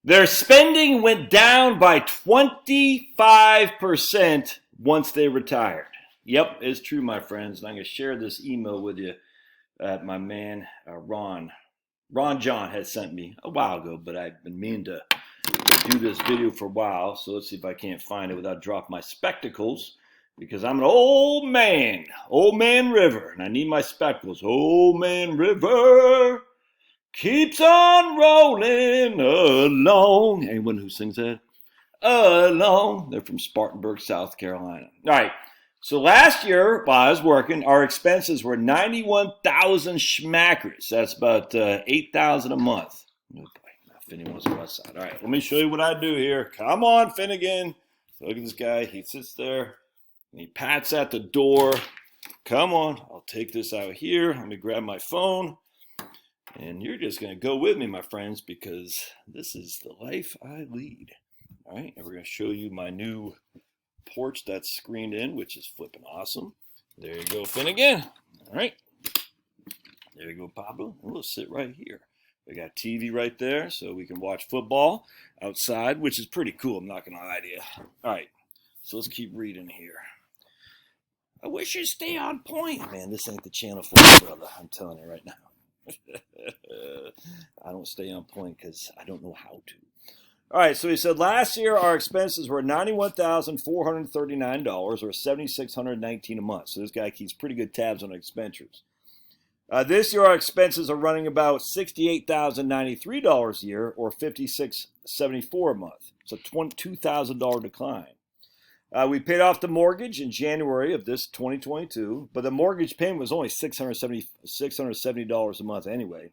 Their spending went down by 25% once they retired. Yep, it's true, my friends. And I'm going to share this email with you that my man Ron John had sent me a while ago, but I've been meaning to do this video for a while. So let's see if I can't find it without dropping my spectacles, because I'm an old man river, and I need my spectacles. Old man river keeps on rolling along. Anyone who sings that? Along. They're from Spartanburg, South Carolina. All right. So last year, while I was working, our expenses were 91,000 schmackers. That's about 8,000 a month. Oh boy, now Finnegan wants the west side. All right, let me show you what I do here. Come on, Finnegan. Look at this guy. He sits there and he pats at the door. Come on, I'll take this out here. Let me grab my phone. And you're just going to go with me, my friends, because this is the life I lead. All right, and we're going to show you my new porch that's screened in, which is flipping awesome. There you go, Finnegan. All right, there you go, Pablo. And we'll sit right here. We got TV right there, so we can watch football outside, which is pretty cool. I'm not going to lie to you. All right, so let's keep reading here. I wish you'd stay on point. Man, this ain't the channel for you, brother. I'm telling you right now. I don't stay on point because I don't know how to. All right, so he said last year our expenses were $91,439 or $7,619 a month. So this guy keeps pretty good tabs on expenditures. This year our expenses are running about $68,093 a year or $56.74 a month. It's a $2,000 decline. We paid off the mortgage in January of this 2022, but the mortgage payment was only $670 a month anyway.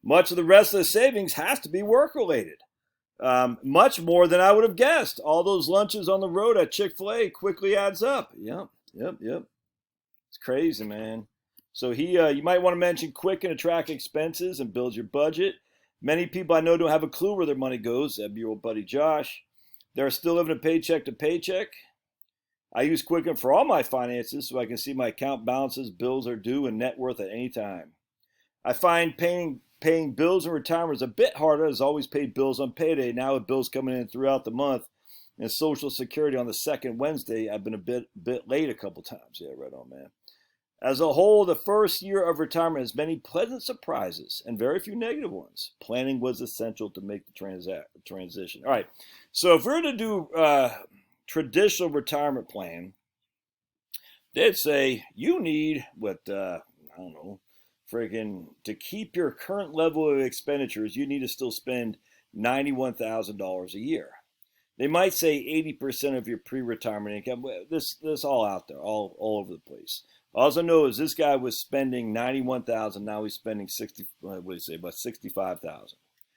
Much of the rest of the savings has to be work-related. Much more than I would have guessed. All those lunches on the road at Chick-fil-A quickly adds up. Yep. It's crazy, man. So you might want to mention quick and attract expenses and build your budget. Many people I know don't have a clue where their money goes. That'd be your old buddy Josh. They're still living a paycheck to paycheck. I use Quicken for all my finances so I can see my account balances, bills are due, and net worth at any time. I find paying bills in retirement is a bit harder, as I always paid bills on payday. Now with bills coming in throughout the month and Social Security on the second Wednesday, I've been a bit late a couple times. Yeah, right on, man. As a whole, the first year of retirement has many pleasant surprises and very few negative ones. Planning was essential to make the transition. All right, so if we're to do traditional retirement plan, they'd say you need to keep your current level of expenditures, you need to still spend $91,000 a year. They might say 80% of your pre-retirement income. This all out there, all over the place. All I know is this guy was spending $91,000. Now he's spending about $65,000.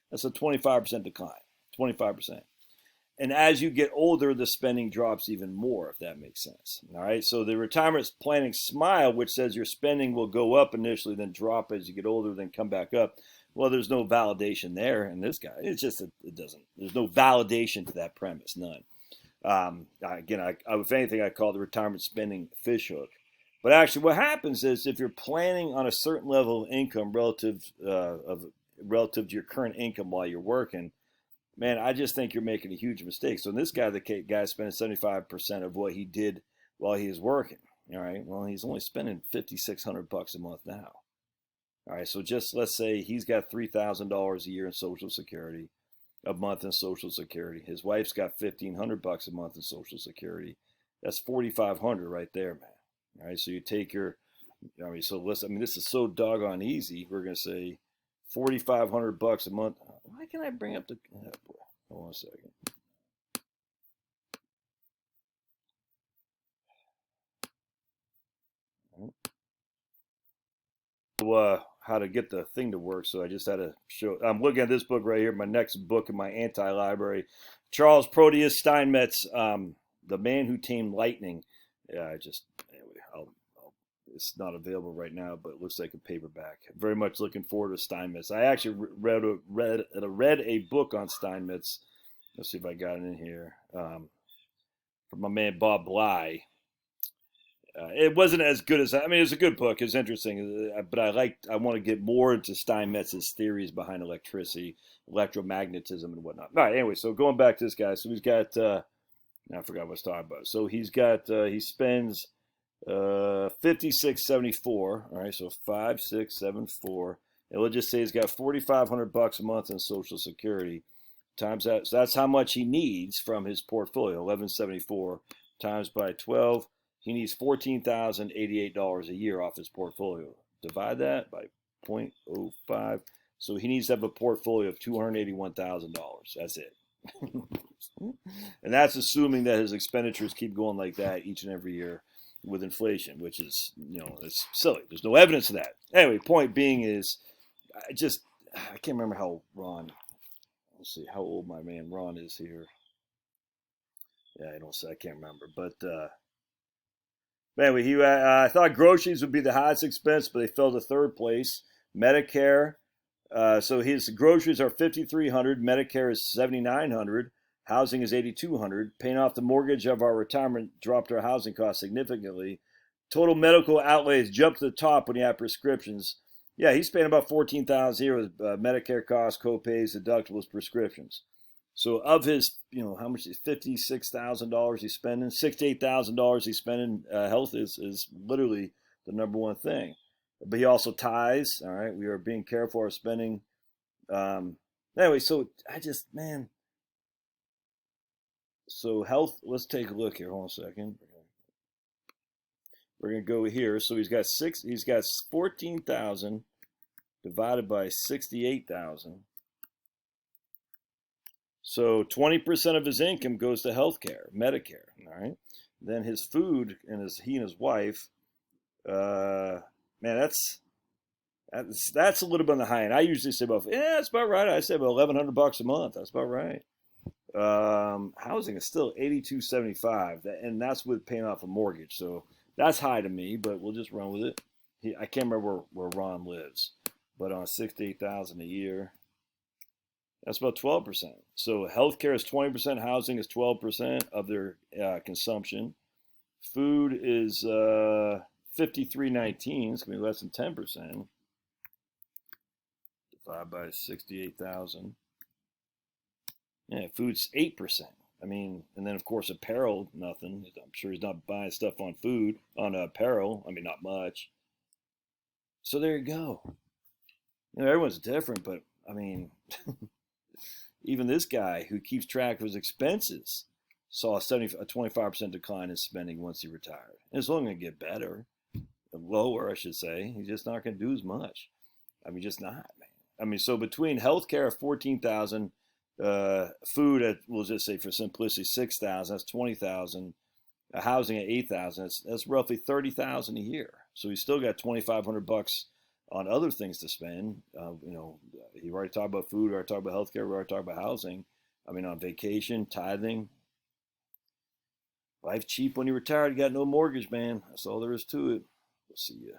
That's a 25% decline. 25%. And as you get older, the spending drops even more, if that makes sense. All right. So the retirement planning smile, which says your spending will go up initially, then drop as you get older, then come back up. Well, there's no validation there. And this guy, it's just there's no validation to that premise. None. If anything, I call the retirement spending fishhook. But actually, what happens is if you're planning on a certain level of income relative to your current income while you're working, man, I just think you're making a huge mistake. So this guy, the guy spending 75% of what he did while he was working. All right, well, he's only spending $5,600 a month now. All right, so just let's say he's got $3,000 a year in Social Security, a month in Social Security. His wife's got $1,500 a month in Social Security. That's $4,500 right there, man. All right, so you take your, this is so doggone easy. We're gonna say $4,500 a month. Why can't I bring up the? Oh boy, hold on a second. How to get the thing to work? So I just had to show. I'm looking at this book right here, my next book in my anti-library, Charles Proteus Steinmetz, The Man Who Tamed Lightning. It's not available right now, but it looks like a paperback. Very much looking forward to Steinmetz. I actually read a book on Steinmetz. Let's see if I got it in here. From my man Bob Bly. It wasn't as good as, I mean, it's a good book. It's interesting, but I want to get more into Steinmetz's theories behind electricity, electromagnetism, and whatnot. All right, anyway, so going back to this guy, so he's got, I forgot what I was talking about. So he spends 5674. All right, so 5674, and let's just say he's got $4,500 a month in Social Security. Times that, so that's how much he needs from his portfolio. 1174 times by 12. He needs $14,088 a year off his portfolio. Divide that by 0.05. So he needs to have a portfolio of $281,000. That's it. And that's assuming that his expenditures keep going like that each and every year with inflation, which is, it's silly. There's no evidence of that. Anyway, point being is, I can't remember how Ron, let's see how old my man Ron is here. Yeah, I can't remember. But anyway, I thought groceries would be the highest expense, but they fell to third place. Medicare, so his groceries are $5,300. Medicare is $7,900. Housing is $8,200. Paying off the mortgage of our retirement dropped our housing costs significantly. Total medical outlays jumped to the top when you have prescriptions. Yeah, he's paying about $14,000 here with Medicare costs, copays, deductibles, prescriptions. So of his, how much is $56,000 he's spending? $68,000 he's spending. Health is literally the number one thing. But he also tithes. All right, we are being careful of spending. Anyway, so man. So health. Let's take a look here. Hold on a second. We're gonna go here. So he's got 14,000 divided by 68,000. So 20% of his income goes to healthcare, Medicare. All right. Then his food and he and his wife. Man, that's a little bit on the high end. I usually say that's about right. I say about $1,100 a month. That's about right. Housing is still $8,275, and that's with paying off a mortgage. So that's high to me, but we'll just run with it. I can't remember where Ron lives, but on 68,000 a year, that's about 12%. So healthcare is 20%, housing is 12% of their consumption. Food is $53.19. It's gonna be less than 10%. Divided by 68,000. Yeah, food's 8%. I mean, and then of course apparel, nothing. I'm sure he's not buying stuff on apparel. I mean, not much. So there you go. Everyone's different, but I mean, even this guy who keeps track of his expenses saw a 25% decline in spending once he retired. And it's only going to get better, lower, I should say. He's just not going to do as much. I mean, just not, man. I mean, so between healthcare of 14,000, food at, we'll just say for simplicity, 6,000. That's 20,000. Housing at 8,000. That's roughly 30,000 a year. So he's still got $2,500 on other things to spend. He already talked about food. We already talked about healthcare. We already talked about housing. I mean, on vacation, tithing. Life cheap when you retired. You got no mortgage, man. That's all there is to it. We'll see you.